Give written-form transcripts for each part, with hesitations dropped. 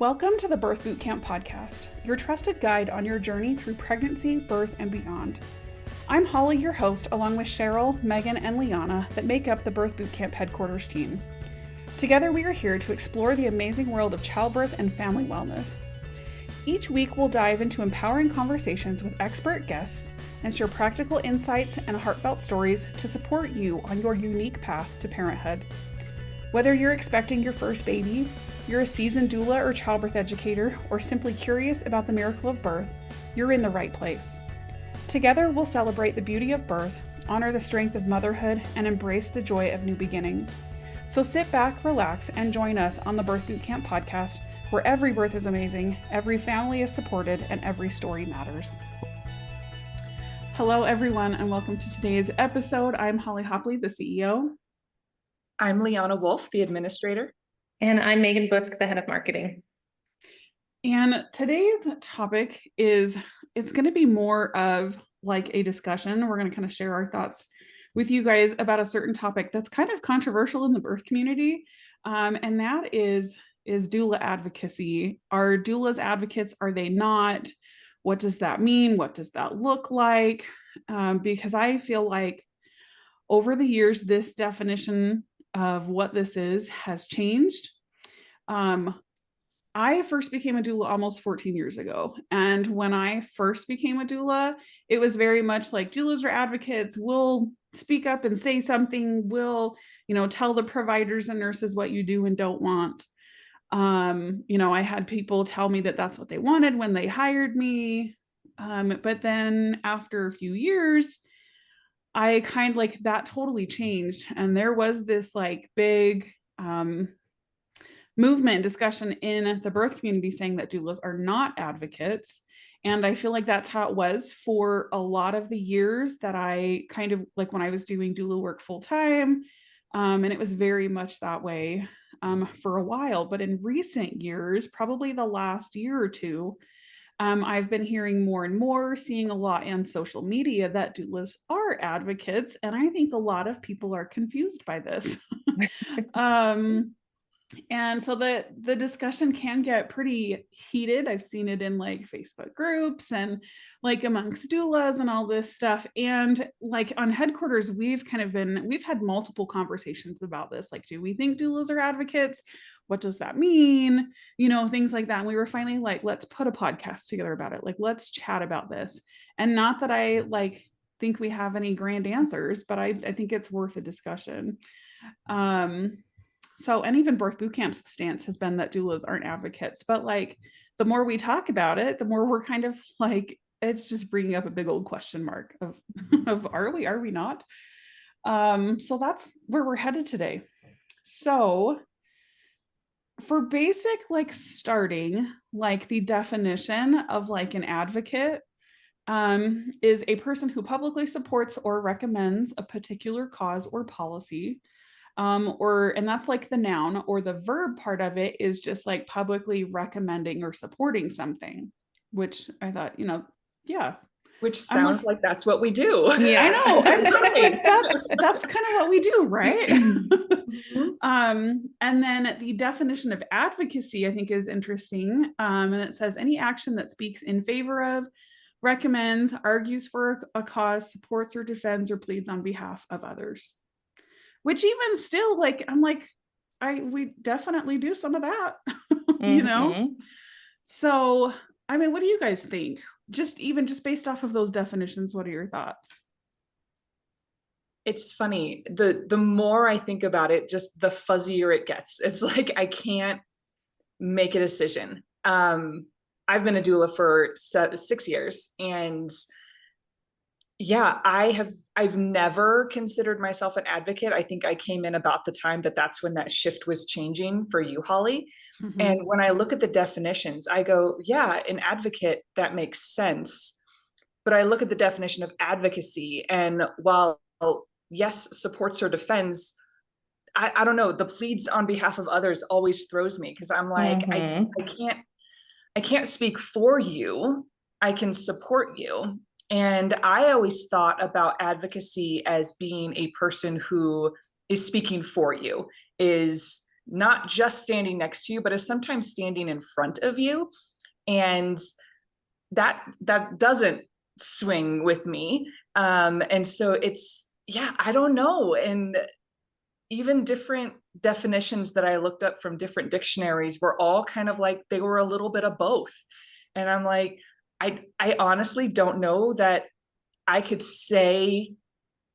Welcome to the Birth Bootcamp podcast, your trusted guide on your journey through pregnancy, birth, and beyond. I'm Hollie, your host, along with Cheryl, Megan, and Liana that make up the Birth Bootcamp headquarters team. Together, we are here to explore the amazing world of childbirth and family wellness. Each week, we'll dive into empowering conversations with expert guests and share practical insights and heartfelt stories to support you on your unique path to parenthood. Whether you're expecting your first baby, you're a seasoned doula or childbirth educator, or simply curious about the miracle of birth, you're in the right place. Together, we'll celebrate the beauty of birth, honor the strength of motherhood, and embrace the joy of new beginnings. So sit back, relax, and join us on the Birth Bootcamp podcast, where every birth is amazing, every family is supported, and every story matters. Hello, everyone, and welcome to today's episode. I'm Hollie Hopley, the CEO. I'm Liana Wolf, the administrator. And I'm Megan Busk, the head of marketing. And today's topic it's going to be more of like a discussion. We're going to kind of share our thoughts with you guys about a certain topic that's kind of controversial in the birth community. And that is doula advocacy. Are doulas advocates? Are they not? What does that mean? What does that look like? Because I feel like over the years, this definition of what this is has changed. I first became a doula almost 14 years ago. And when I first became a doula, it was very much like doulas are advocates. We'll speak up and say something. We'll, tell the providers and nurses what you do and don't want. I had people tell me that that's what they wanted when they hired me. But then after a few years, I kind of like that totally changed. And there was this like big movement and discussion in the birth community saying that doulas are not advocates. And I feel like that's how it was for a lot of the years that I kind of like when I was doing doula work full time. And it was very much that way for a while. But in recent years, probably the last year or two, I've been hearing more and more, seeing a lot on social media that doulas are advocates. And I think a lot of people are confused by this. And so the discussion can get pretty heated. I've seen it in like Facebook groups and like amongst doulas and all this stuff. And like on headquarters, we've had multiple conversations about this. Like, do we think doulas are advocates? What does that mean? Things like that. And we were finally like, let's put a podcast together about it. Like, let's chat about this. And not that I like think we have any grand answers, but I think it's worth a discussion. So, and even Birth Bootcamp's stance has been that doulas aren't advocates, but like the more we talk about it, the more we're kind of like, it's just bringing up a big old question mark of are we not? So that's where we're headed today. So for basic, like starting, like the definition of like an advocate is a person who publicly supports or recommends a particular cause or policy. And that's like the noun, or the verb part of it is just like publicly recommending or supporting something, which I thought, yeah. Which sounds like that's what we do. Yeah, I know. I'm kind of like, that's kind of what we do, right? And then the definition of advocacy, I think, is interesting. And it says any action that speaks in favor of, recommends, argues for a cause, supports or defends or pleads on behalf of others. Which even still, like, I'm like, we definitely do some of that, So, I mean, what do you guys think? Just based off of those definitions, what are your thoughts? It's funny. The more I think about it, just the fuzzier it gets. It's like, I can't make a decision. I've been a doula for 6 years, and yeah, I've never considered myself an advocate. I think I came in about the time that's when that shift was changing for you, Hollie. Mm-hmm. And when I look at the definitions, I go, yeah, an advocate, that makes sense. But I look at the definition of advocacy, and while yes, supports or defends, I don't know, the pleads on behalf of others always throws me, because I'm like, I can't speak for you. I can support you. And I always thought about advocacy as being a person who is speaking for you, is not just standing next to you, but is sometimes standing in front of you. And that doesn't swing with me. And so I don't know. And even different definitions that I looked up from different dictionaries were all kind of like, they were a little bit of both. And I'm like, I honestly don't know that I could say,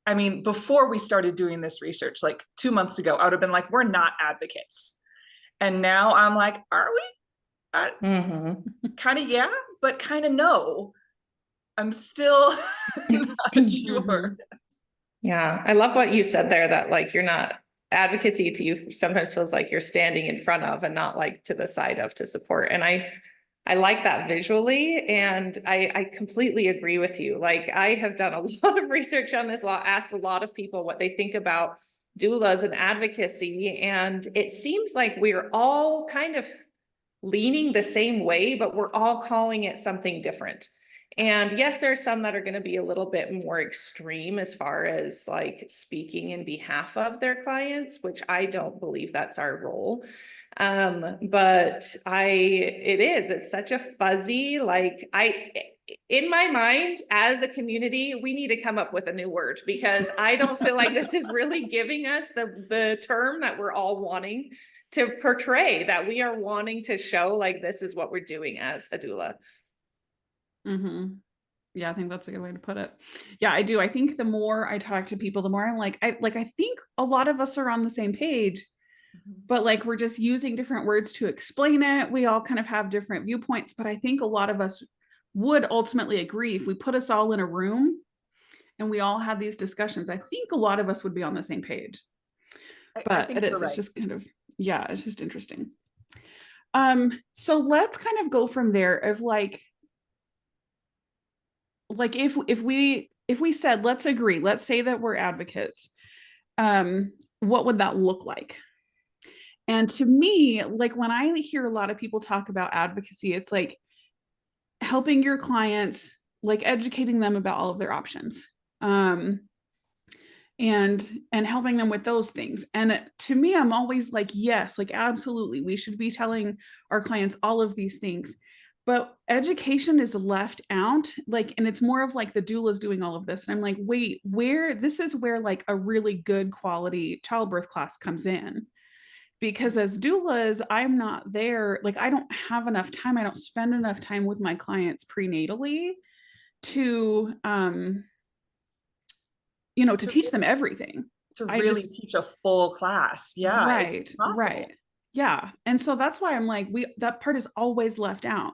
I mean, before we started doing this research, like 2 months ago, I would have been like, we're not advocates. And now I'm like, are we? Kind of, yeah, but kind of no. I'm still not sure. Yeah. I love what you said there, that like, you're not, advocacy to you sometimes feels like you're standing in front of and not like to the side of to support. And I like that visually. And I completely agree with you. Like, I have done a lot of research on this law, asked a lot of people what they think about doulas and advocacy. And it seems like we're all kind of leaning the same way, but we're all calling it something different. And yes, there's some that are going to be a little bit more extreme as far as like speaking in behalf of their clients, which I don't believe that's our role. But it's such a fuzzy, like in my mind, as a community, we need to come up with a new word, because I don't feel like this is really giving us the term that we're all wanting to portray, that we are wanting to show like this is what we're doing as a doula. Yeah, I think that's a good way to put it. Yeah, I do. I think the more I talk to people, the more I'm like, I think a lot of us are on the same page, but like we're just using different words to explain it. We all kind of have different viewpoints, but I think a lot of us would ultimately agree if we put us all in a room and we all had these discussions. I think a lot of us would be on the same page. But it is, it's just kind of, yeah, it's just interesting. So let's kind of go from there of like if we said, let's agree, let's say that we're advocates, what would that look like? And to me, like when I hear a lot of people talk about advocacy, it's like helping your clients, like educating them about all of their options, and helping them with those things. And to me, I'm always like, yes, like absolutely, we should be telling our clients all of these things. But education is left out, like, and it's more of like the doulas doing all of this. And I'm like, wait, this is where like a really good quality childbirth class comes in. Because as doulas, I'm not there, like I don't have enough time. I don't spend enough time with my clients prenatally to to teach them everything. To really teach a full class. Yeah. Right. Yeah. And so that's why I'm like, that part is always left out.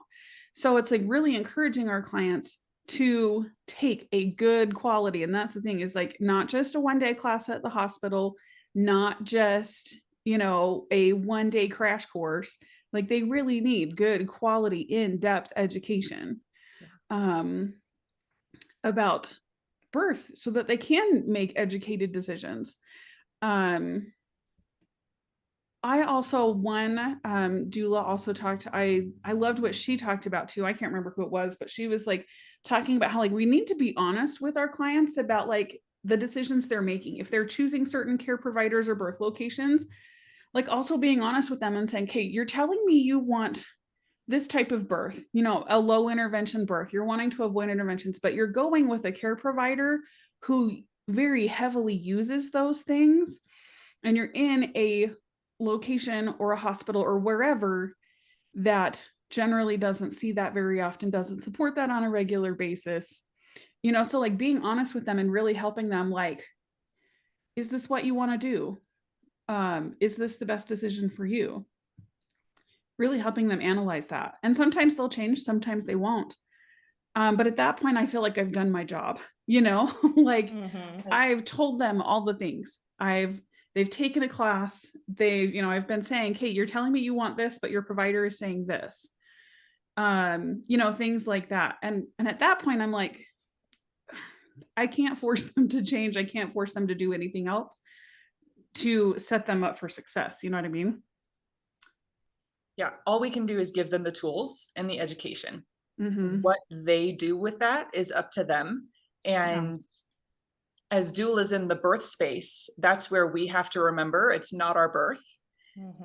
So it's like really encouraging our clients to take a good quality. And that's the thing, is like not just a 1-day class at the hospital, not just, a 1-day crash course. Like they really need good quality, in-depth education about birth so that they can make educated decisions. I also, one doula also talked, I loved what she talked about too. I can't remember who it was, but she was like talking about how like we need to be honest with our clients about like the decisions they're making. If they're choosing certain care providers or birth locations, like also being honest with them and saying, hey, you're telling me you want this type of birth, a low intervention birth, you're wanting to avoid interventions, but you're going with a care provider who very heavily uses those things, and you're in a location or a hospital or wherever that generally doesn't see that very often, doesn't support that on a regular basis, so like being honest with them and really helping them, like, is this what you want to do? Is this the best decision for you? Really helping them analyze that. And sometimes they'll change, sometimes they won't. But at that point, I feel like I've done my job, like I've told them all the things. They've taken a class. I've been saying, hey, you're telling me you want this, but your provider is saying this, things like that. And at that point, I'm like, I can't force them to change. I can't force them to do anything else to set them up for success. You know what I mean? Yeah. All we can do is give them the tools and the education. Mm-hmm. What they do with that is up to them. And as doulas in the birth space, that's where we have to remember it's not our birth.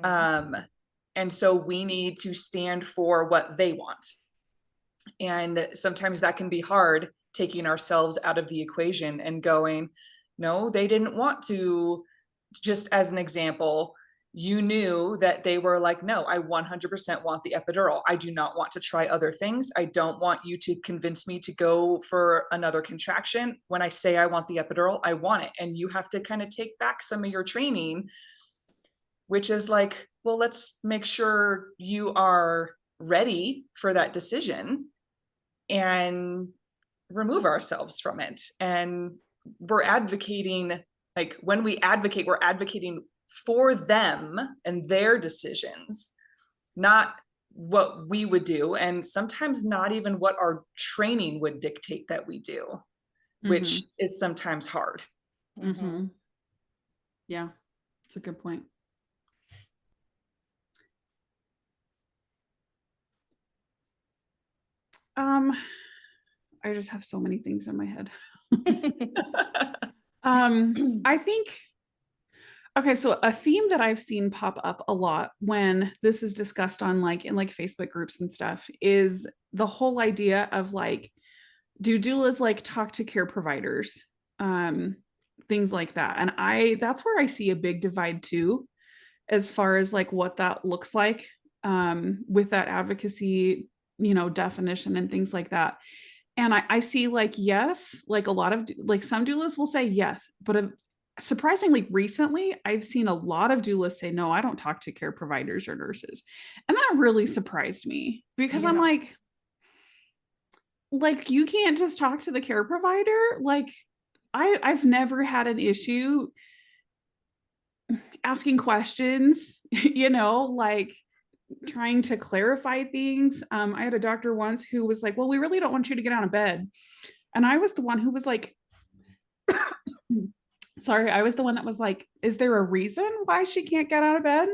And so we need to stand for what they want. And sometimes that can be hard, taking ourselves out of the equation and going, no, they didn't want to. Just as an example, you knew that they were like, no, I 100% want the epidural. I do not want to try other things. I don't want you to convince me to go for another contraction. When I say I want the epidural, I want it. And you have to kind of take back some of your training, which is like, well, let's make sure you are ready for that decision and remove ourselves from it. And we're advocating, like when we advocate, we're advocating for them and their decisions, not what we would do. And sometimes not even what our training would dictate that we do, which is sometimes hard. Yeah, it's a good point. I just have so many things in my head. I think, okay, so a theme that I've seen pop up a lot when this is discussed on like in like Facebook groups and stuff is the whole idea of like, do doulas like talk to care providers, things like that. And that's where I see a big divide too, as far as like what that looks like, with that advocacy, definition and things like that. And I see like, yes, like a lot of like some doulas will say yes, but surprisingly recently, I've seen a lot of doulas say, no, I don't talk to care providers or nurses. And that really surprised me because I'm like, you can't just talk to the care provider. Like I've never had an issue asking questions, like trying to clarify things. I had a doctor once who was like, well, we really don't want you to get out of bed. And I was the one who was like, sorry, I was the one that was like, is there a reason why she can't get out of bed?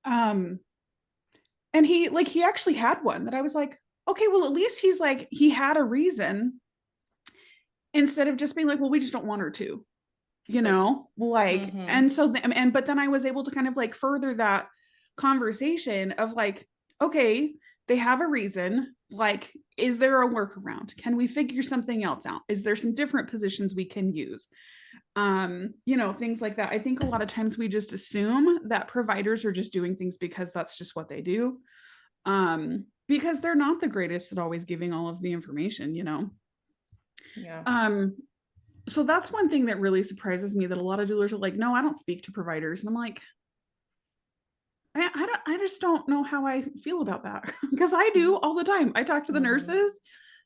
And he actually had one that I was like, okay, well, at least he's like, he had a reason instead of just being like, well, we just don't want her to, like, and so, but then I was able to kind of like further that conversation of like, okay, they have a reason. Like, is there a workaround? Can we figure something else out? Is there some different positions we can use? Things like that. I think a lot of times we just assume that providers are just doing things because that's just what they do. Because they're not the greatest at always giving all of the information, Yeah. So that's one thing that really surprises me, that a lot of doulas are like, no, I don't speak to providers. And I'm like, I just don't know how I feel about that because I do all the time. I talk to the nurses.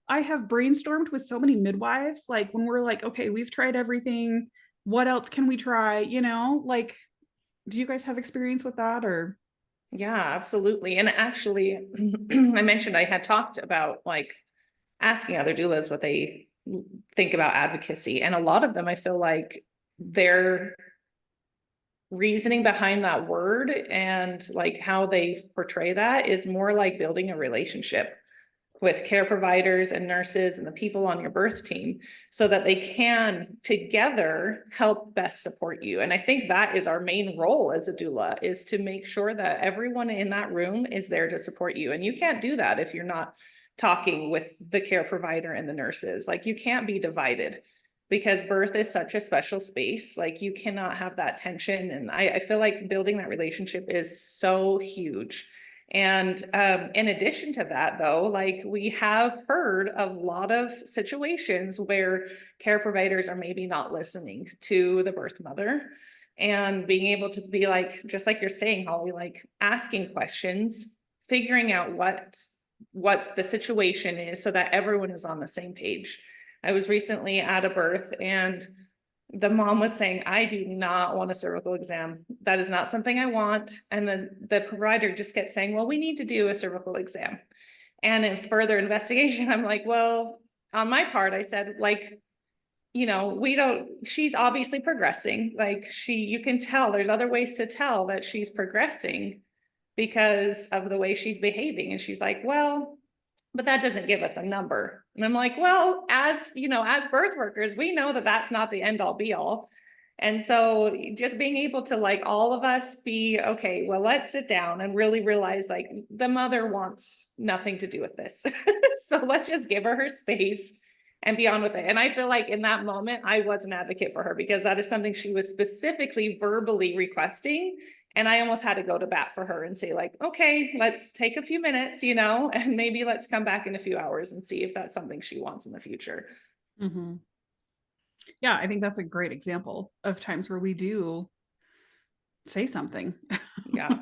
I have brainstormed with so many midwives, like when we're like, okay, we've tried everything. What else can we try? Like, do you guys have experience with that or? Yeah, absolutely. And actually, I mentioned I had talked about like asking other doulas what they think about advocacy. And a lot of them, I feel like their reasoning behind that word and like how they portray that is more like building a relationship with care providers and nurses and the people on your birth team so that they can together help best support you. And I think that is our main role as a doula, is to make sure that everyone in that room is there to support you. And you can't do that if you're not talking with the care provider and the nurses. Like, you can't be divided because birth is such a special space. Like, you cannot have that tension. And I feel like building that relationship is so huge. And in addition to that, though, like, we have heard of a lot of situations where care providers are maybe not listening to the birth mother and being able to be like, just like you're saying, Holly, like asking questions, figuring out what the situation is so that everyone is on the same page. I was recently at a birth and the mom was saying, I do not want a cervical exam. That is not something I want. And then the provider just kept saying, well, we need to do a cervical exam. And in further investigation, I'm like, well, on my part, I said, like, she's obviously progressing. Like, you can tell there's other ways to tell that she's progressing because of the way she's behaving. And she's like, well, but that doesn't give us a number. And I'm like, well, as birth workers, we know that that's not the end all be all. And so just being able to like all of us be, okay, well, let's sit down and really realize like the mother wants nothing to do with this. So let's just give her space and be on with it. And I feel like in that moment, I was an advocate for her because that is something she was specifically verbally requesting. And I almost had to go to bat for her and say like, okay, let's take a few minutes, and maybe let's come back in a few hours and see if that's something she wants in the future. Mm-hmm. Yeah, I think that's a great example of times where we do say something. Yeah.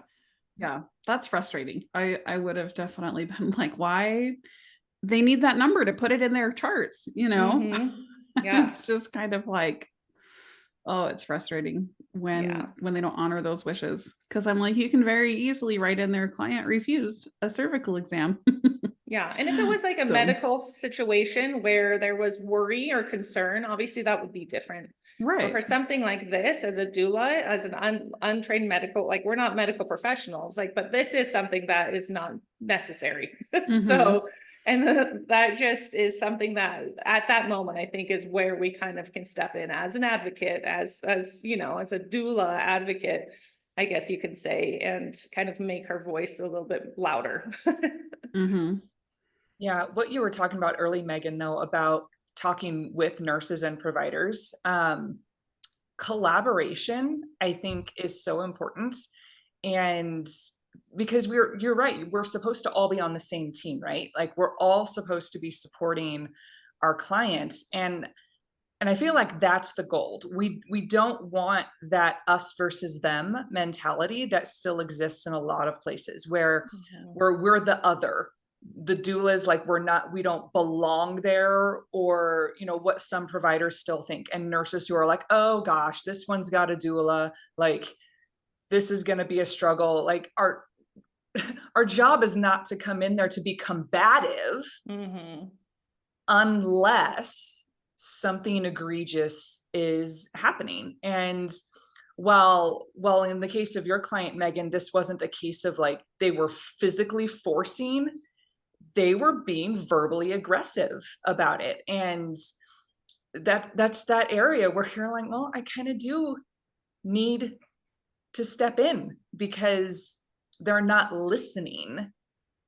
Yeah, that's frustrating. I would have definitely been like, why they need that number to put it in their charts, Mm-hmm. Yeah. It's just kind of like, oh, it's frustrating when they don't honor those wishes. Cause I'm like, you can very easily write in their client refused a cervical exam. Yeah. And if it was like a medical situation where there was worry or concern, obviously that would be different. Right. But for something like this, as a doula, as an untrained medical, like we're not medical professionals, like, but this is something that is not necessary. Mm-hmm. So, and that just is something that at that moment, I think is where we kind of can step in as an advocate, as a doula advocate, I guess you could say, and kind of make her voice a little bit louder. Mm-hmm. Yeah, what you were talking about early, Megan, though, about talking with nurses and providers, collaboration, I think, is so important. And because you're right, we're supposed to all be on the same team, right? Like we're all supposed to be supporting our clients. And I feel like that's the gold. We don't want that us versus them mentality that still exists in a lot of places where we're the other. The doulas, like we don't belong there, or what some providers still think, and nurses who are like, oh gosh, this one's got a doula, like this is going to be a struggle. Like our job is not to come in there to be combative, unless something egregious is happening. And while in the case of your client, Megan, this wasn't a case of like they were physically forcing, they were being verbally aggressive about it. And that's that area where you're like, well, I kind of do need to step in because they're not listening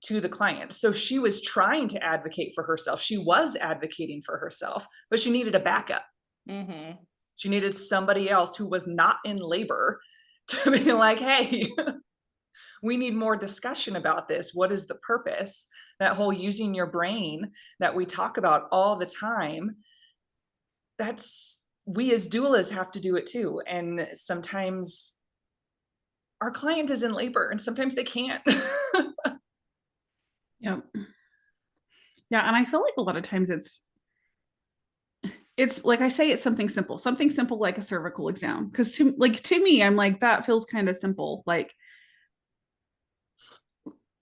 to the client. So she was trying to advocate for herself. She was advocating for herself, but she needed a backup. She needed somebody else who was not in labor to be like, hey, we need more discussion about this. What is the purpose? That whole using your brain that we talk about all the time, we as doulas have to do it too. And sometimes our client is in labor and sometimes they can't. Yep. Yeah. And I feel like a lot of times it's like I say, it's something simple like a cervical exam. Because to me, I'm like, that feels kind of simple. Like,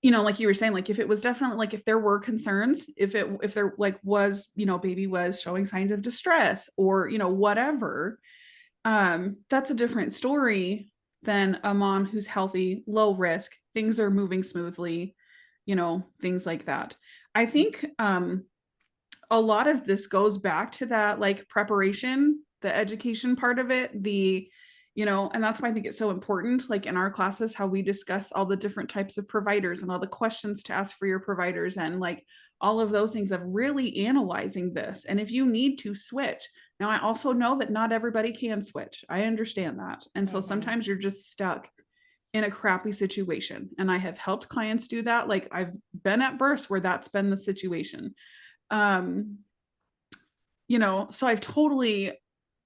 like you were saying, like if it was definitely like if there were concerns, if there like was, baby was showing signs of distress or, whatever, that's a different story than a mom who's healthy, low risk, things are moving smoothly, things like that. I think a lot of this goes back to that like preparation, the education part of it, and that's why I think it's so important, like in our classes, how we discuss all the different types of providers and all the questions to ask for your providers and like all of those things of really analyzing this. And if you need to switch, now I also know that not everybody can switch. I understand that. And so sometimes you're just stuck in a crappy situation. And I have helped clients do that. Like I've been at births where that's been the situation. So I've totally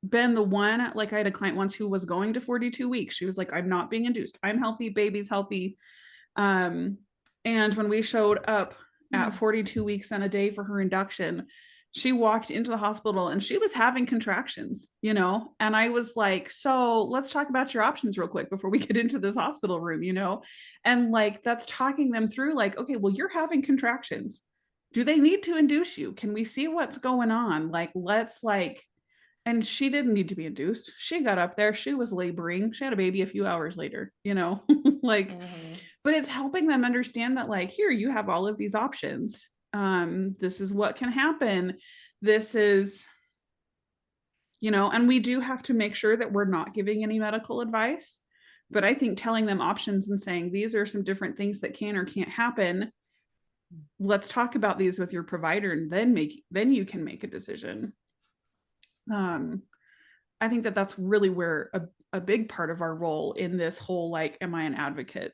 been the one, like I had a client once who was going to 42 weeks. She was like, I'm not being induced. I'm healthy. Baby's healthy. And when we showed up at 42 weeks and a day for her induction, she walked into the hospital and she was having contractions, and I was like, so let's talk about your options real quick before we get into this hospital room, and like, that's talking them through like, okay, well, you're having contractions. Do they need to induce you? Can we see what's going on? Like, and she didn't need to be induced. She got up there, she was laboring, she had a baby a few hours later, like, but it's helping them understand that like, here, you have all of these options. This is what can happen. This is, and we do have to make sure that we're not giving any medical advice. But I think telling them options and saying, these are some different things that can or can't happen. Let's talk about these with your provider, and then you can make a decision. I think that that's really where a big part of our role in this whole, like, am I an advocate?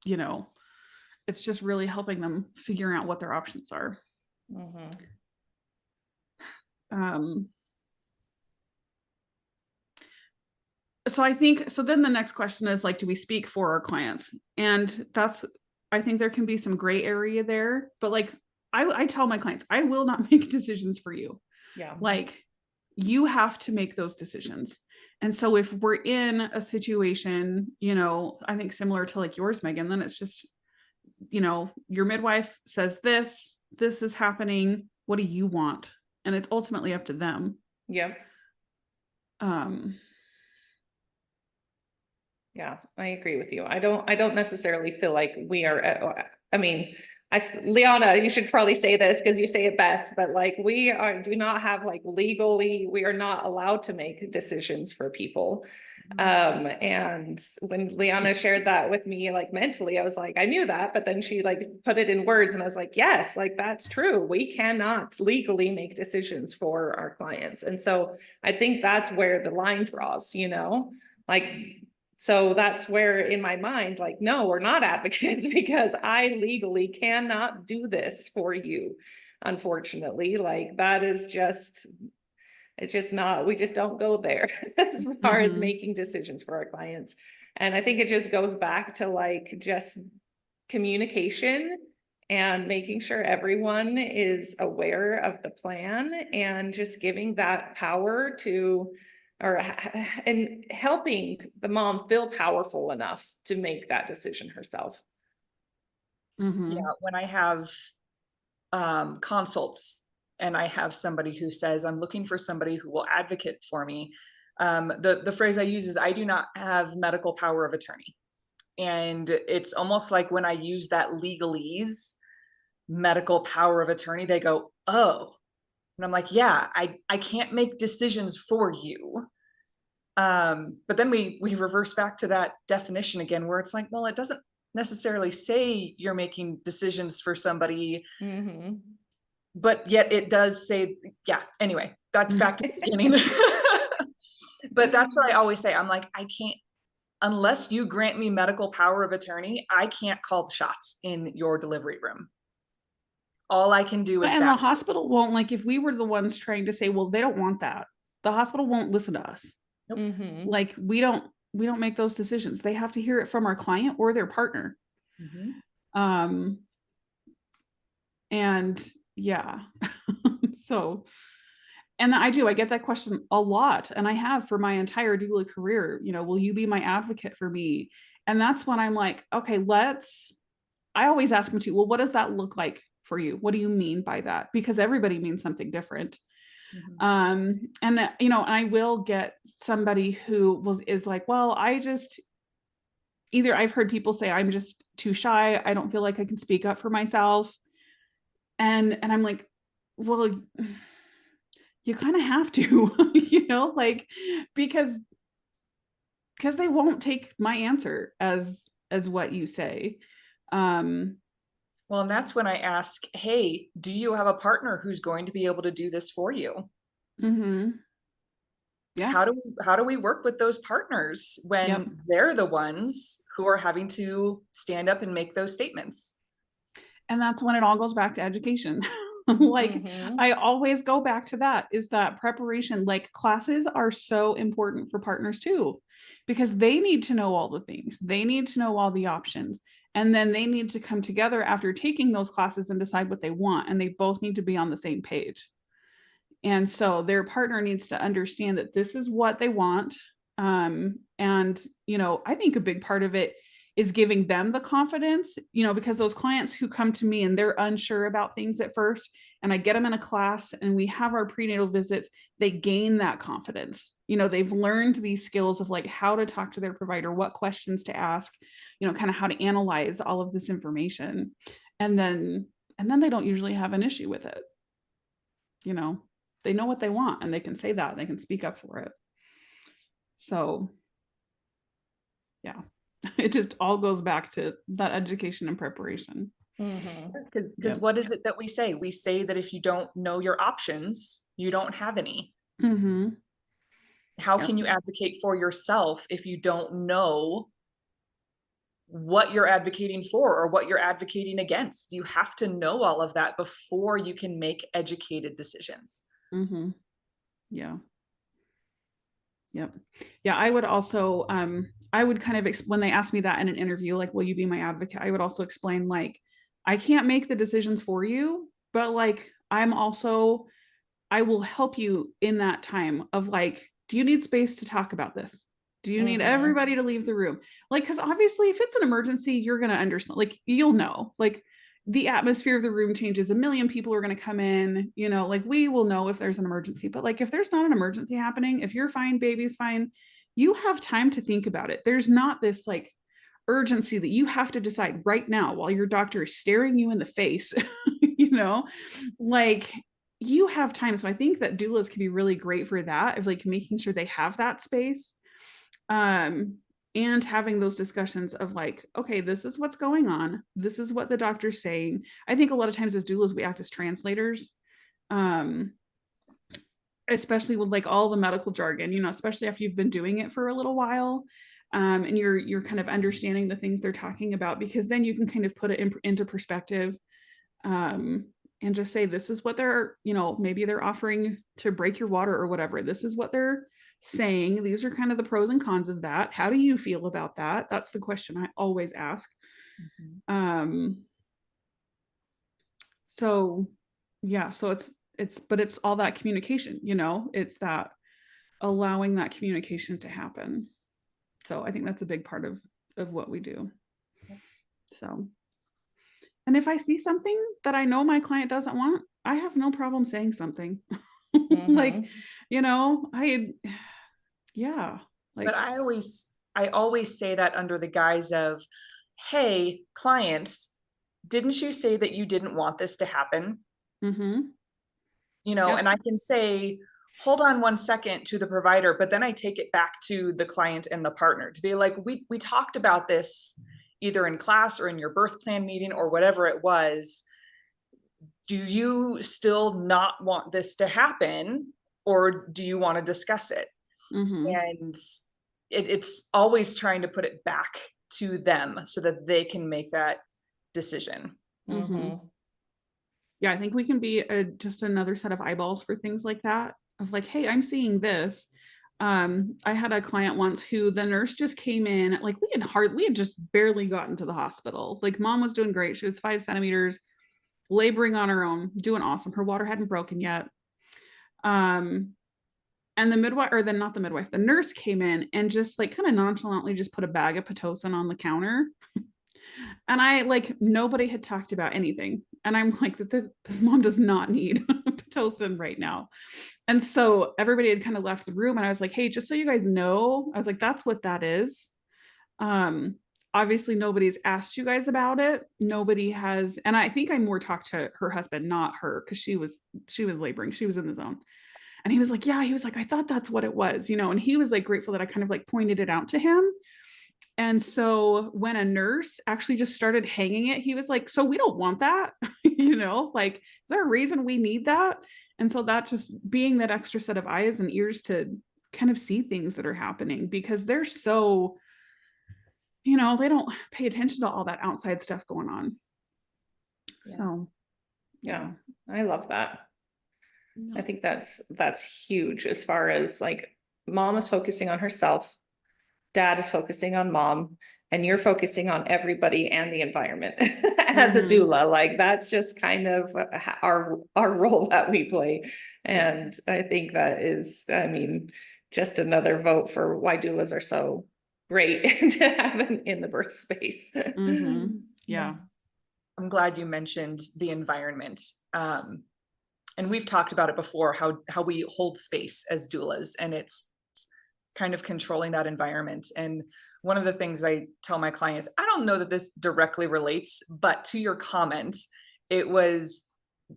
It's just really helping them figure out what their options are. So I think, so then the next question is like, do we speak for our clients? And I think there can be some gray area there, but like, I tell my clients, I will not make decisions for you. Yeah. Like, you have to make those decisions. And so if we're in a situation, I think similar to like yours, Megan, then it's just, your midwife says this is happening. What do you want? And it's ultimately up to them. Yeah. Yeah, I agree with you. I don't necessarily feel like we are, Liana, you should probably say this because you say it best, but like do not have like legally, we are not allowed to make decisions for people. And when Liana shared that with me, like mentally, I was like, I knew that, but then she like put it in words and I was like, yes, like that's true. We cannot legally make decisions for our clients. And so I think that's where the line draws, like, so that's where in my mind, like, no, we're not advocates because I legally cannot do this for you. Unfortunately, like that is just, it's just not, we just don't go there as far as making decisions for our clients. And I think it just goes back to like just communication and making sure everyone is aware of the plan and just giving that power to, and helping the mom feel powerful enough to make that decision herself. Yeah, when I have consults and I have somebody who says, I'm looking for somebody who will advocate for me, the phrase I use is, I do not have medical power of attorney. And it's almost like when I use that legalese, medical power of attorney, they go, oh. And I'm like, yeah, I can't make decisions for you. But then we reverse back to that definition again, where it's like, well, it doesn't necessarily say you're making decisions for somebody, but yet it does say, yeah, anyway, that's back to the beginning. But that's what I always say. I'm like, I can't, unless you grant me medical power of attorney, I can't call the shots in your delivery room. All I can do is and the hospital won't, like, if we were the ones trying to say, well, they don't want that, the hospital won't listen to us. Nope. Like, we don't make those decisions. They have to hear it from our client or their partner. And yeah. So, and I get that question a lot, and I have for my entire doula career, will you be my advocate for me? And that's when I'm like, okay, I always ask them too, well, what does that look like for you? What do you mean by that? Because everybody means something different. And I will get somebody who is like, well, I've heard people say, I'm just too shy. I don't feel like I can speak up for myself. And I'm like, well, you kind of have to, like, because they won't take my answer as what you say. Well, and that's when I ask, hey, do you have a partner who's going to be able to do this for you? Yeah. How do we work with those partners when they're the ones who are having to stand up and make those statements? And that's when it all goes back to education. Like, I always go back to that, is that preparation. Like, classes are so important for partners too, because they need to know all the things. They need to know all the options. And then they need to come together after taking those classes and decide what they want. And they both need to be on the same page. And so their partner needs to understand that this is what they want. And, I think a big part of it is giving them the confidence, because those clients who come to me and they're unsure about things at first, and I get them in a class and we have our prenatal visits, they gain that confidence. They've learned these skills of like how to talk to their provider, what questions to ask, kind of how to analyze all of this information. And then they don't usually have an issue with it. they know what they want, and they can say that, and they can speak up for it. So yeah, it just all goes back to that education and preparation. Because what is it that we say? We say that if you don't know your options, you don't have any. Mm-hmm. How can you advocate for yourself if you don't know what you're advocating for or what you're advocating against? You have to know all of that before you can make educated decisions. Mm-hmm. Yeah. Yep. Yeah. I would also, I would kind of, when they asked me that in an interview, like, will you be my advocate? I would also explain, like, I can't make the decisions for you, but like, I will help you in that time of like, do you need space to talk about this? Do you need everybody to leave the room? Like, because obviously if it's an emergency, you're going to understand, like, you'll know, like, the atmosphere of the room changes. A million people are going to come in, you know, like, we will know if there's an emergency. But like, if there's not an emergency happening, if you're fine, baby's fine, you have time to think about it. There's not this like urgency that you have to decide right now while your doctor is staring you in the face, you know, like, you have time. So I think that doulas can be really great for that, of like making sure they have that space, and having those discussions of like, okay, this is what's going on, this is what the doctor's saying. I think a lot of times as doulas we act as translators, especially with like all the medical jargon, you know, especially after you've been doing it for a little while, and you're kind of understanding the things they're talking about, because then you can kind of put it into perspective, and just say, this is what they're, you know, maybe they're offering to break your water or whatever. This is what they're saying. These are kind of the pros and cons of that. How do you feel about that? That's the question I always ask. So yeah, so but it's all that communication, you know, it's that allowing that communication to happen. So I think that's a big part of what we do. So, and if I see something that I know my client doesn't want, I have no problem saying something. Like, you know, yeah. Like, But I always say that under the guise of, hey, clients, didn't you say that you didn't want this to happen? You know, and I can say, hold on one second to the provider, but then I take it back to the client and the partner to be like, we talked about this either in class or in your birth plan meeting or whatever it was. Do you still not want this to happen, or do you want to discuss it? And it's always trying to put it back to them so that they can make that decision. Yeah, I think we can be just another set of eyeballs for things like that, of like, hey, I'm seeing this. I had a client once who the nurse just came in, like, we had just barely gotten to the hospital. Like, mom was doing great. She was 5 centimeters, laboring on her own, doing awesome. Her water hadn't broken yet. And the midwife, or then not the midwife, the nurse came in and just like kind of nonchalantly just put a bag of Pitocin on the counter. And I, like, nobody had talked about anything. And I'm like, this mom does not need Pitocin right now. And so everybody had kind of left the room, and I was like, hey, just so you guys know, I was like, that's what that is. Obviously nobody's asked you guys about it. Nobody has. And I think I more talked to her husband, not her, because she was laboring. She was in the zone. And he was like, yeah, he was like, I thought that's what it was, you know, and he was like grateful that I kind of like pointed it out to him. And so when a nurse actually just started hanging it, he was like, so we don't want that, you know, like, is there a reason we need that? And so that just being that extra set of eyes and ears to kind of see things that are happening, because they're so, you know, they don't pay attention to all that outside stuff going on. So, yeah, I love that. I think that's huge, as far as like, mom is focusing on herself, dad is focusing on mom, and you're focusing on everybody and the environment as a doula. Like, that's just kind of our role that we play. And I think that is, I mean, just another vote for why doulas are so great to have in the birth space. Yeah. I'm glad you mentioned the environment. And we've talked about it before, how we hold space as doulas, and it's kind of controlling that environment. And one of the things I tell my clients, I don't know that this directly relates, but to your comment, it was,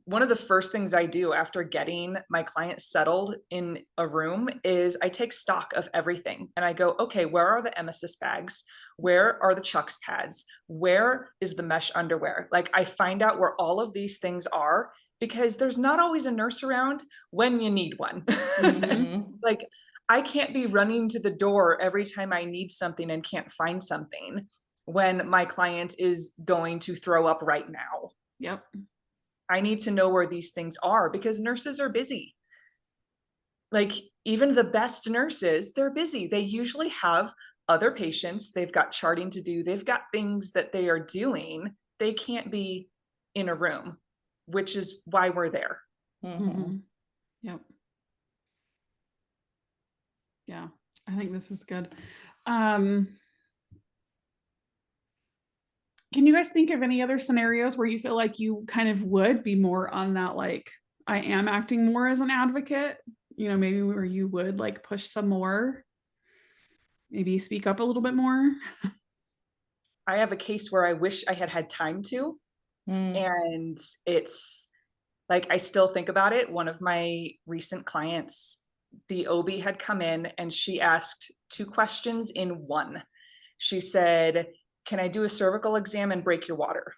one of the first things I do after getting my client settled in a room is I take stock of everything and I go, okay, where are the emesis bags? Where are the chucks pads? Where is the mesh underwear? Like, I find out where all of these things are, because there's not always a nurse around when you need one. Mhm. Like, I can't be running to the door every time I need something and can't find something when my client is going to throw up right now. Yep. I need to know where these things are, because nurses are busy. Like, even the best nurses, they're busy. They usually have other patients. They've got charting to do. They've got things that they are doing. They can't be in a room, which is why we're there. Mhm. Yep. Yeah, I think this is good. Can you guys think of any other scenarios where you feel like you kind of would be more on that, like, I am acting more as an advocate, you know, maybe where you would like push some more, maybe speak up a little bit more? I have a case where I wish I had had time to, Mm. and it's like, I still think about it. One of my recent clients, the OB had come in and she asked 2 questions in one. She said, can I do a cervical exam and break your water?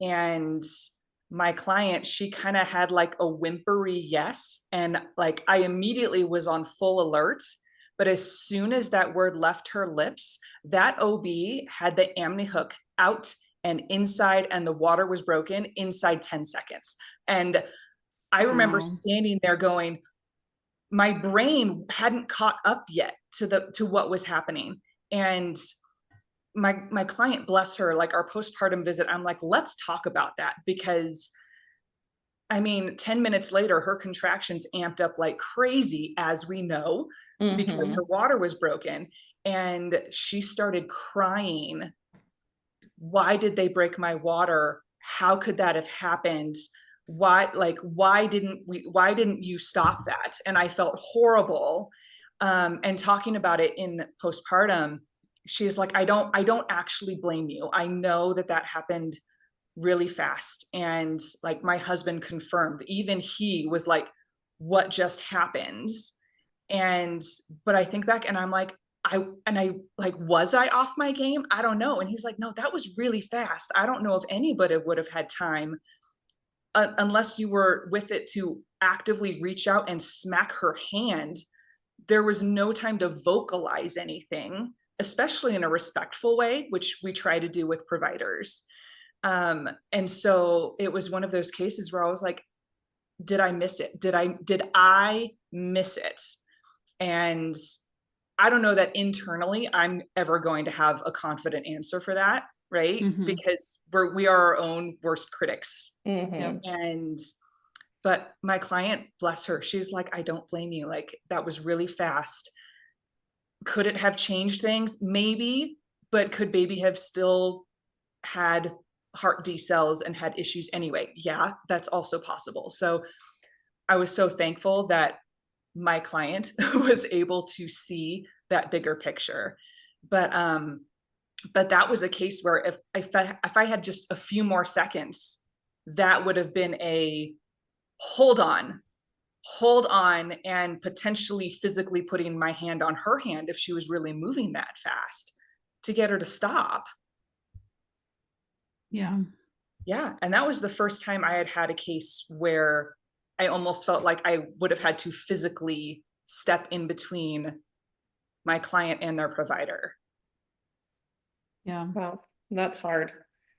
And my client, she kind of had like a whimpery yes. And like, I immediately was on full alert. But as soon as that word left her lips, that OB had the amni hook out and inside, and the water was broken inside 10 seconds. And I remember Wow. standing there going, my brain hadn't caught up yet to what was happening. And my client, bless her, like, our postpartum visit, I'm like, let's talk about that, because I mean, 10 minutes later, her contractions amped up like crazy, as we know, because her Mhm. water was broken. And she started crying. Why did they break my water? How could that have happened? Why didn't you stop that? And I felt horrible. And talking about it in postpartum, she's like, I don't actually blame you. I know that that happened really fast. And like, my husband confirmed, even he was like, what just happened? And but I think back and I'm like, I like, was I off my game? I don't know. And he's like, no, that was really fast. I don't know if anybody would have had time, unless you were with it, to actively reach out and smack her hand. There was no time to vocalize anything, especially in a respectful way, which we try to do with providers. And so it was one of those cases where I was like, did I miss it? Did I miss it? And I don't know that internally I'm ever going to have a confident answer for that, right? Mhm. Because we are our own worst critics. Yep. Mhm. And but my client, bless her, she's like, I don't blame you. Like, that was really fast. Could it have changed things? Maybe, but could baby have still had heart decels and had issues anyway? Yeah, that's also possible. So I was so thankful that my client was able to see that bigger picture. But that was a case where if I had just a few more seconds, that would have been a hold on, and potentially physically putting my hand on her hand if she was really moving that fast, to get her to stop. Yeah. Yeah, and that was the first time I had had a case where I almost felt like I would have had to physically step in between my client and their provider. Yeah. Wow, that's hard.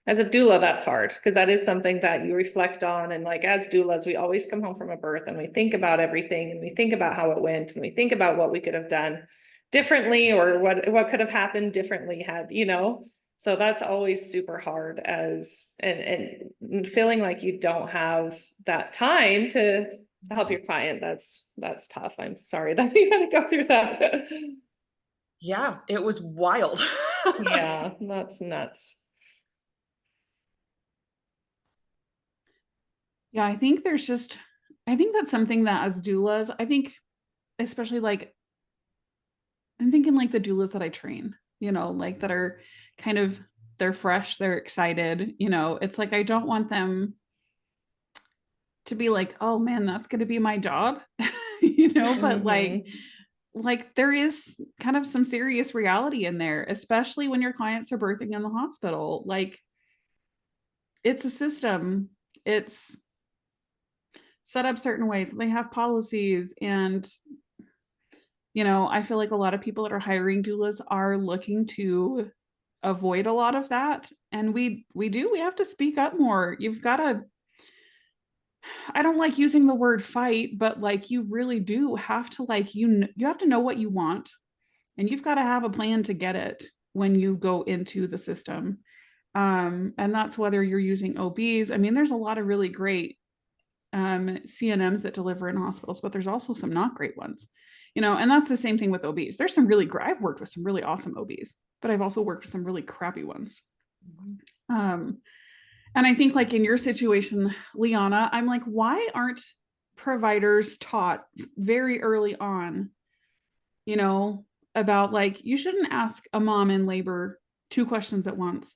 As a doula, that's hard, because that is something that you reflect on. And like, as doulas, we always come home from a birth and we think about everything, and we think about how it went, and we think about what we could have done differently, or what could have happened differently had, you know. So that's always super hard, as and feeling like you don't have that time to help your client. That's tough. I'm sorry that you had to go through that. Yeah, it was wild. Yeah, that's nuts. Yeah, I think that's something that as doulas, I think, especially like, I'm thinking like the doulas that I train, you know, like that are kind of they're fresh, they're excited, you know, it's like I don't want them to be like, oh man, that's going to be my job, you know, but like there is kind of some serious reality in there, especially when your clients are birthing in the hospital. Like it's a system. It's set up certain ways. They have policies, and you know, I feel like a lot of people that are hiring doulas are looking to avoid a lot of that. And we have to speak up more. You've got to, I don't like using the word fight, but like you really do have to, like, you have to know what you want, and you've got to have a plan to get it when you go into the system. And that's whether you're using OBs. I mean, there's a lot of really great CNMs that deliver in hospitals, but there's also some not great ones, you know, and that's the same thing with OBs. There's some really I've worked with some really awesome OBs, but I've also worked with some really crappy ones. And I think like in your situation, Liana, I'm like, why aren't providers taught very early on, you know, about like, you shouldn't ask a mom in labor 2 questions at once.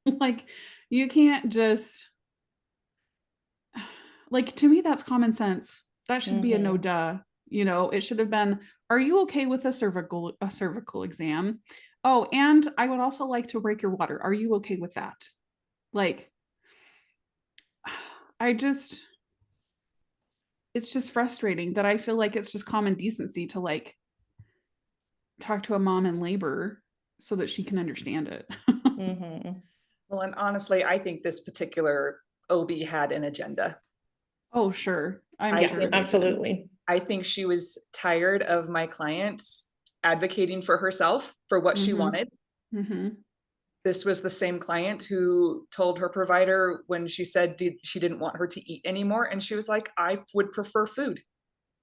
Like, you can't just, like, to me, that's common sense. That should be a no duh. You know, it should have been, are you okay with a cervical exam? Oh, and I would also like to break your water. Are you okay with that? Like, it's just frustrating that I feel like it's just common decency to like talk to a mom in labor so that she can understand it. Well, and honestly, I think this particular OB had an agenda. Oh, sure. I'm sure. Absolutely. I think she was tired of my clients advocating for herself for what she wanted. This was the same client who told her provider when she said she didn't want her to eat anymore. And she was like, I would prefer food.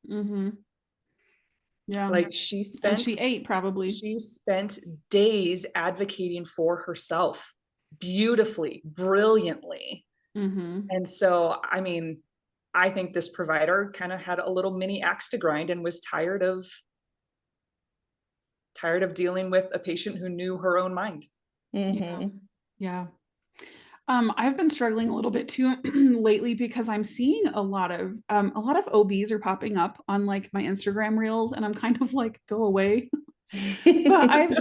Yeah. Like she ate probably. She spent days advocating for herself beautifully, brilliantly. And so, I mean, I think this provider kind of had a little mini axe to grind and was tired of dealing with a patient who knew her own mind. Yeah. I've been struggling a little bit too lately because I'm seeing a lot of OBs are popping up on like my Instagram reels, and I'm kind of like, go away. But I've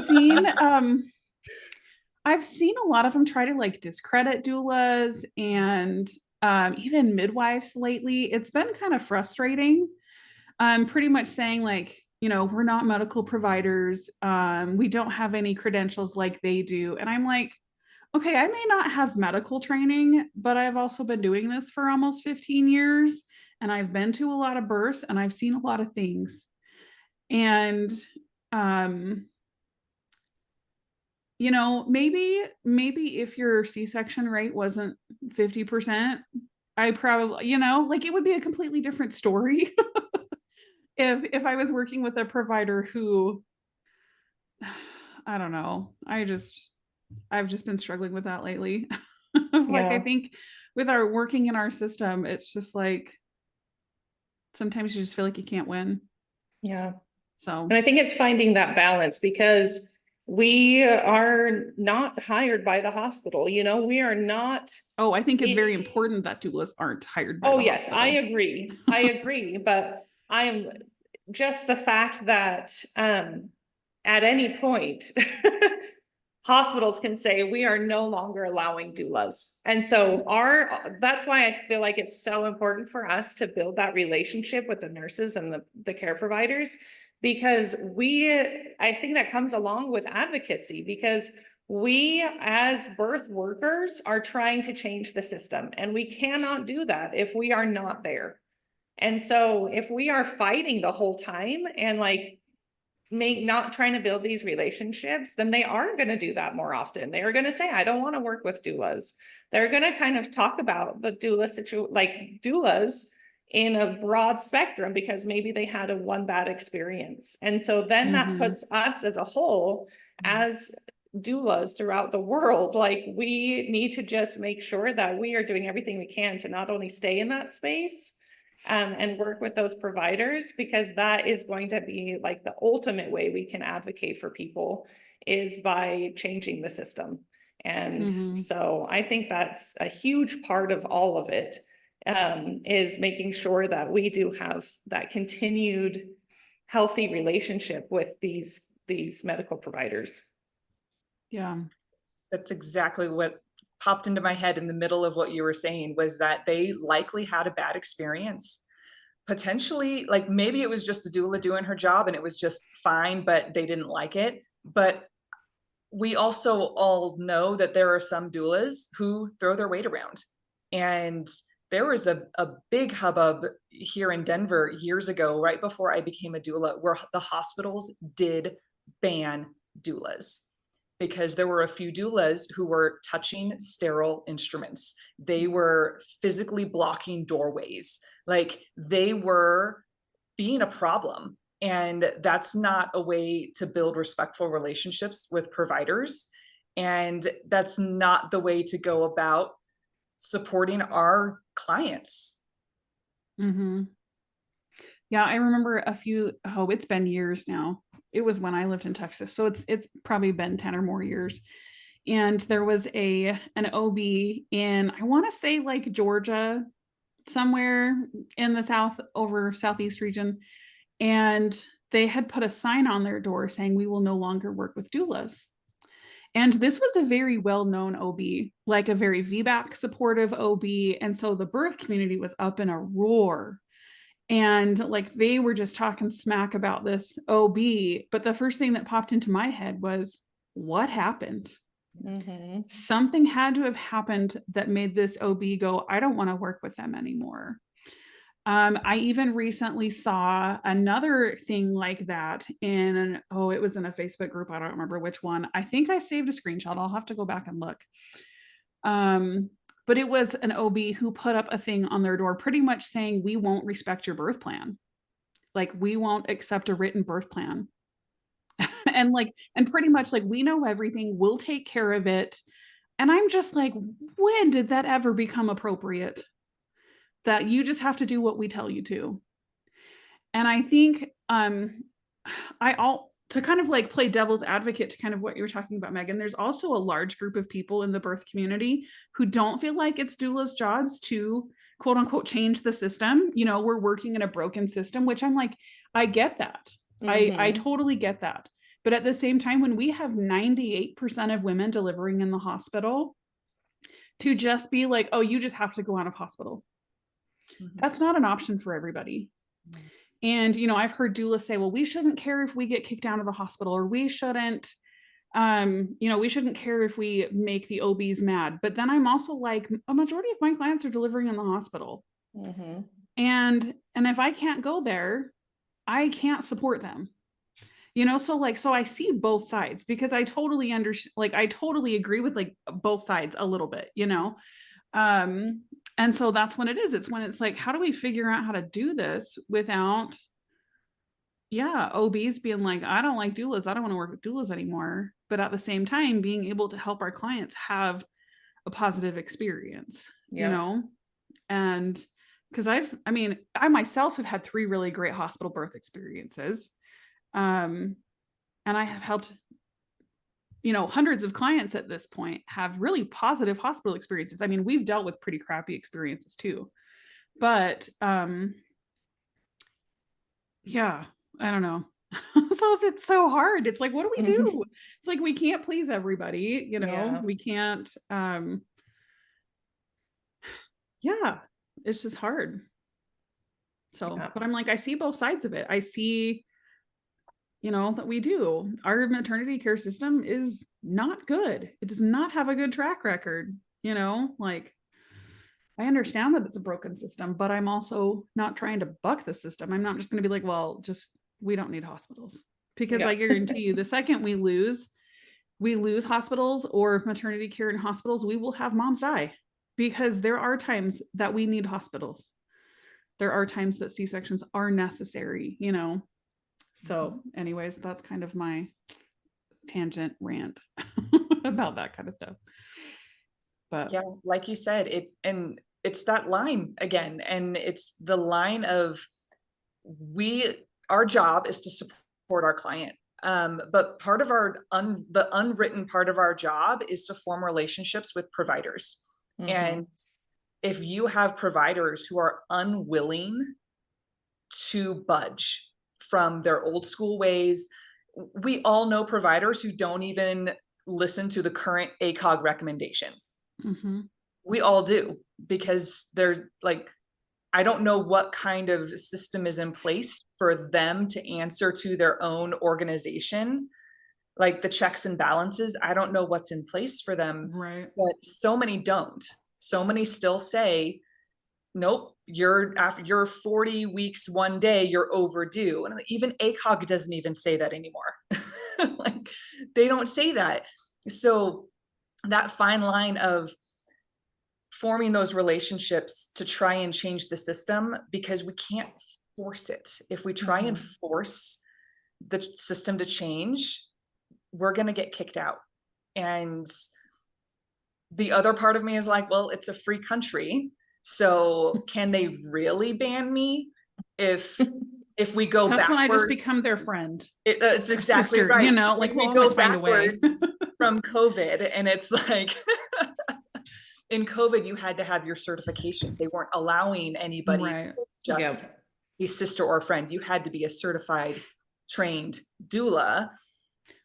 seen a lot of them try to like discredit doulas and even midwives lately. It's been kind of frustrating. Pretty much saying like, you know, we're not medical providers. We don't have any credentials like they do. And I'm like, okay, I may not have medical training, but I've also been doing this for almost 15 years. And I've been to a lot of births and I've seen a lot of things. And, you know, maybe if your C-section rate wasn't 50%, I probably, you know, like it would be a completely different story. If I was working with a provider who, I don't know, I've just been struggling with that lately. Like, I think with our working in our system, it's just like, sometimes you just feel like you can't win. Yeah. So, and I think it's finding that balance, because we are not hired by the hospital. You know, we are not. Oh, I think it's very important that doulas aren't hired by the yes, hospital. I agree. I agree. But I am just the fact that at any point, hospitals can say we are no longer allowing doulas. And so that's why I feel like it's so important for us to build that relationship with the nurses and the care providers, because I think that comes along with advocacy, because we as birth workers are trying to change the system, and we cannot do that if we are not there. And so if we are fighting the whole time and like not trying to build these relationships, then they are going to do that more often. They are going to say, I don't want to work with doulas. They're going to kind of talk about the doula situation, like doulas in a broad spectrum, because maybe they had a one bad experience. And so then that puts us as a whole, as doulas throughout the world, like we need to just make sure that we are doing everything we can to not only stay in that space, and work with those providers, because that is going to be like the ultimate way we can advocate for people, is by changing the system. And Mhm. so I think that's a huge part of all of it, is making sure that we do have that continued healthy relationship with these medical providers. Yeah. That's exactly what popped into my head in the middle of what you were saying, was that they likely had a bad experience. Potentially, like maybe it was just a doula doing her job and it was just fine, but they didn't like it. But we also all know that there are some doulas who throw their weight around. And there was a big hubbub here in Denver years ago, right before I became a doula, where the hospitals did ban doulas, because there were a few doulas who were touching sterile instruments. They were physically blocking doorways. Like they were being a problem. And that's not a way to build respectful relationships with providers. And that's not the way to go about supporting our clients. Mm-hmm. Yeah, I remember it's been years now. It was when I lived in Texas. So it's probably been 10 or more years. And there was an OB in, I want to say like Georgia, somewhere in the southeast region. And they had put a sign on their door saying, "We will no longer work with doulas." And this was a very well-known OB, like a very VBAC supportive OB. And so the birth community was up in a roar. And like they were just talking smack about this OB. But the first thing that popped into my head was, what happened? Mm-hmm. Something had to have happened that made this OB go, "I don't want to work with them anymore." I even recently saw another thing like that it was in a Facebook group. I don't remember which one. I think I saved a screenshot. I'll have to go back and look. But it was an OB who put up a thing on their door pretty much saying, "We won't respect your birth plan. Like, we won't accept a written birth plan." and pretty much like, "We know everything. We'll take care of it." And I'm just like, when did that ever become appropriate? That you just have to do what we tell you to. And I think to kind of like play devil's advocate to kind of what you were talking about, Megan, there's also a large group of people in the birth community who don't feel like it's doula's jobs to quote unquote change the system. We're working in a broken system, which I'm like, I get that. Mm-hmm. I totally get that. But at the same time, when we have 98% of women delivering in the hospital, to just be like, "Oh, you just have to go out of hospital." Mm-hmm. That's not an option for everybody. Mm-hmm. And, I've heard doulas say, "Well, we shouldn't care if we get kicked out of the hospital, or we shouldn't care if we make the OBs mad." But then I'm also like, a majority of my clients are delivering in the hospital. Mm-hmm. And if I can't go there, I can't support them. So I see both sides, because I totally I totally agree with like both sides a little bit. And so that's when it is. It's when it's like, how do we figure out how to do this without, OBs being like, "I don't like doulas. I don't want to work with doulas anymore." But at the same time, being able to help our clients have a positive experience, And because I myself have had 3 really great hospital birth experiences. And I have helped, hundreds of clients at this point have really positive hospital experiences. We've dealt with pretty crappy experiences too, but yeah, I don't know. So it's so hard. It's like, what do we do? It's like, we can't please everybody, Yeah. we can't, yeah, it's just hard. So, Yeah. but I'm like, I see both sides of it. I see, that our maternity care system is not good. It does not have a good track record, like, I understand that it's a broken system, but I'm also not trying to buck the system. I'm not just going to be like, "Well, we don't need hospitals," because I guarantee you, the second we lose hospitals or maternity care in hospitals, we will have moms die, because there are times that we need hospitals. There are times that C-sections are necessary, So anyways, that's kind of my tangent rant about that kind of stuff. But yeah, like you said, it's that line again, and it's the line of our job is to support our client. But part of the unwritten part of our job is to form relationships with providers. Mm-hmm. And if you have providers who are unwilling to budge from their old school ways, we all know providers who don't even listen to the current ACOG recommendations. Mm-hmm. We all do, because they're like, I don't know what kind of system is in place for them to answer to their own organization, like the checks and balances. I don't know what's in place for them, Right. but so many don't. So many still say, nope, you're 40 weeks, 1 day, you're overdue. And even ACOG doesn't even say that anymore. Like, they don't say that. So that fine line of forming those relationships to try and change the system, because we can't force it. If we try and force the system to change, we're going to get kicked out. And the other part of me is like, well, it's a free country. So can they really ban me if we go That's backwards? when I just become their friend. It's exactly sister, right. You know, like we go backwards from COVID, and it's like, in COVID, you had to have your certification. They weren't allowing anybody just a sister or a friend. You had to be a certified, trained doula.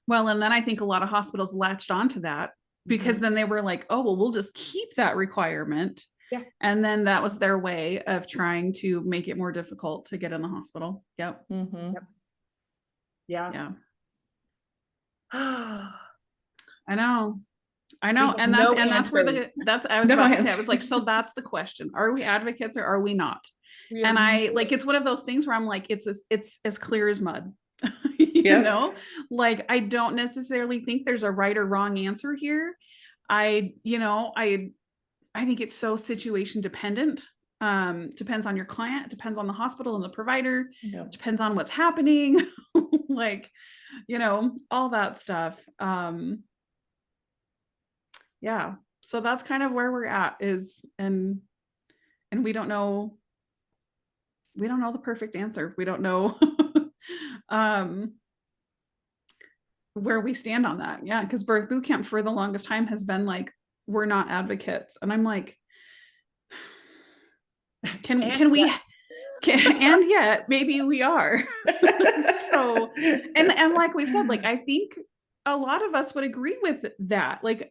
Well, and then I think a lot of hospitals latched onto that, because then they were like, oh, well, we'll just keep that requirement. Yeah. And then that was their way of trying to make it more difficult to get in the hospital. Yep. Mm-hmm. Yep. Yeah. Yeah. I know. And that's where I was about to say, I was like, so that's the question. Are we advocates or are we not? And it's one of those things where I'm like, it's as clear as mud. You know, like, I don't necessarily think there's a right or wrong answer here. I think it's so situation dependent. Depends on your client, depends on the hospital and the provider, depends on what's happening, like, all that stuff. Yeah. So that's kind of where we're at and we don't know the perfect answer. We don't know where we stand on that. Yeah. Because birth boot camp for the longest time has been like, we're not advocates. And I'm like, and yet maybe we are. So, and like we've said, like, I think a lot of us would agree with that. Like,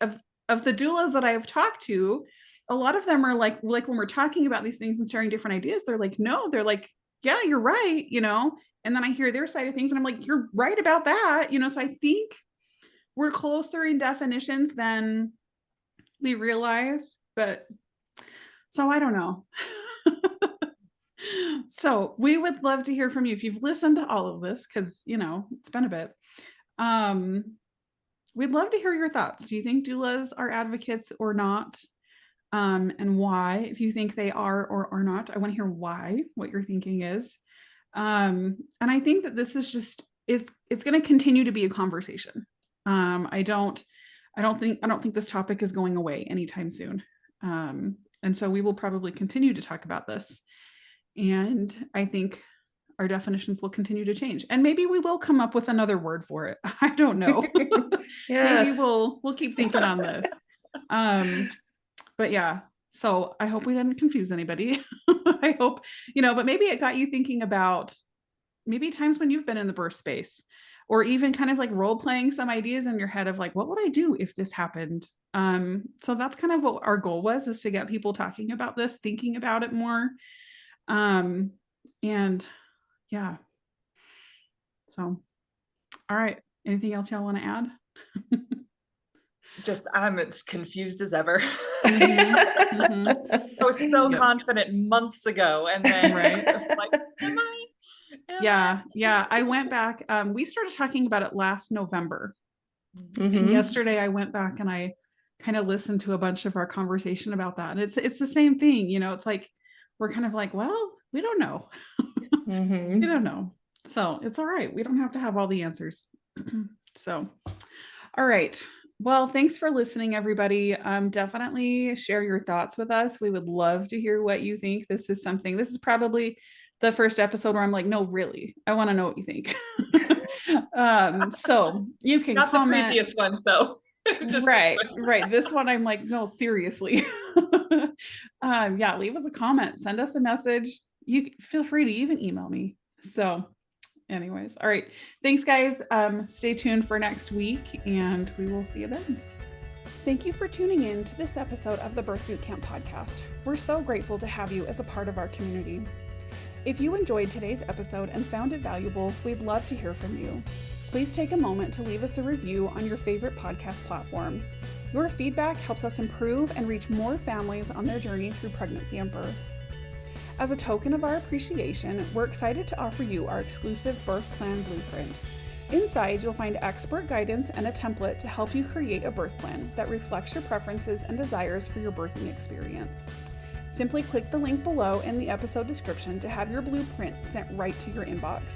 of the doulas that I've talked to, a lot of them are like when we're talking about these things and sharing different ideas, they're like, no, they're like, yeah, you're right. And then I hear their side of things and I'm like, you're right about that. So I think we're closer in definitions than we realize, but so I don't know. So we would love to hear from you if you've listened to all of this, because it's been a bit. We'd love to hear your thoughts. Do you think doulas are advocates or not? And why? If you think they are or are not, I want to hear why, what your thinking is. And I think that this is just it's going to continue to be a conversation. I don't think this topic is going away anytime soon. And so we will probably continue to talk about this. And I think our definitions will continue to change. And maybe we will come up with another word for it. I don't know. Maybe we'll keep thinking on this. But yeah, so I hope we didn't confuse anybody. I hope, but maybe it got you thinking about maybe times when you've been in the birth space, or even kind of like role playing some ideas in your head of like, what would I do if this happened? So that's kind of what our goal was, is to get people talking about this, thinking about it more. And yeah. So, all right. Anything else y'all want to add? Just, I'm as confused as ever. I was so confident months ago, and then like, am I? Yeah. I went back. We started talking about it last November. And yesterday I went back and I kind of listened to a bunch of our conversation about that. And it's the same thing, it's like, we're kind of like, well, we don't know. We don't know. So it's all right. We don't have to have all the answers. So, all right. Well, thanks for listening, everybody. Definitely share your thoughts with us. We would love to hear what you think. This is probably the first episode where I'm like, no, really, I want to know what you think. So you can Not comment. the previous ones though. Just right. This one, I'm like, no, seriously. Yeah, leave us a comment, send us a message. You feel free to even email me. So anyways, all right. Thanks guys. Stay tuned for next week and we will see you then. Thank you for tuning in to this episode of the Birth Boot Camp podcast. We're so grateful to have you as a part of our community. If you enjoyed today's episode and found it valuable, we'd love to hear from you. Please take a moment to leave us a review on your favorite podcast platform. Your feedback helps us improve and reach more families on their journey through pregnancy and birth. As a token of our appreciation, we're excited to offer you our exclusive birth plan blueprint. Inside, you'll find expert guidance and a template to help you create a birth plan that reflects your preferences and desires for your birthing experience. Simply click the link below in the episode description to have your blueprint sent right to your inbox.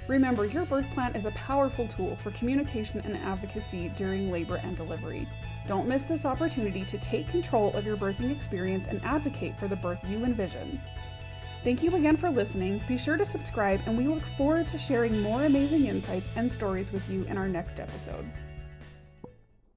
Remember, your birth plan is a powerful tool for communication and advocacy during labor and delivery. Don't miss this opportunity to take control of your birthing experience and advocate for the birth you envision. Thank you again for listening. Be sure to subscribe, and we look forward to sharing more amazing insights and stories with you in our next episode.